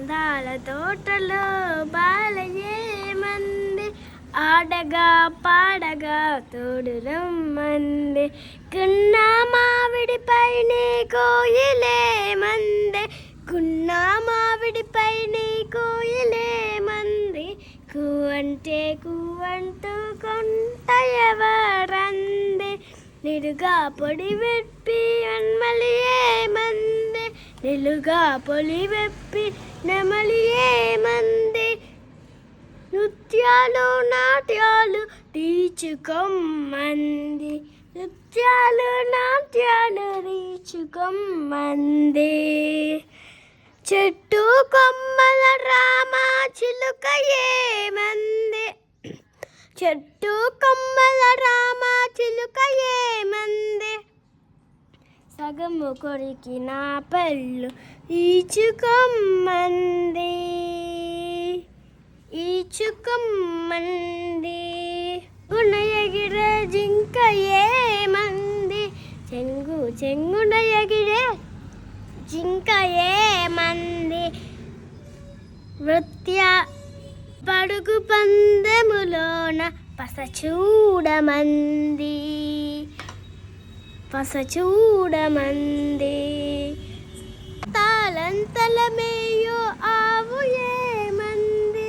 అందాల తోటలో బాలయేమంది, ఆడగా పాడగా తోడు రమ్మంది, కున్న మావిడిపైనే కోయిలేమంది, కున్న మావిడిపైనే కోయిలేమంది, కూవంటే కూవంటూ కొంట ఎవరంది, నిలుగా పొడి వెప్పి నెమలియేమంది, నిలుగా పొలి వెప్పి నెమలియేమంది, నృత్యాలు నాట్యాలు తీర్చుకొమ్మంది, నృత్యాలు నాట్యాలు తీర్చుకొమ్మంది, చెట్టు కొమ్మల రామ చిలుక ఏమంది, చెట్టు కొమ్మల రామ చిలుక ఏమంది, సగము కొరికిన పళ్ళు ఈచుకొమ్మంది, ఈచుకొమ్మంది, గుణ ఎగిరే జింక ఏమంది, చెంగు చెంగున ఎగిరే జింక ఏమంది, నృత్య పడుగు పందెములోన పస చూడమంది, పస చూడమంది, తాళంతల మేయో ఆవు ఏమంది,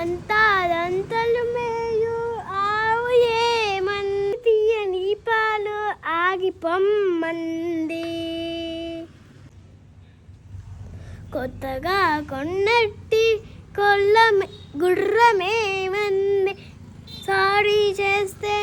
అంతాలంతలు మేయో ఆవు ఏమంది, తీయని పాలు ఆగిపొమ్మంది, కొత్తగా కొన్నట్టి గుర్రమేమంది, సారీ చేస్తే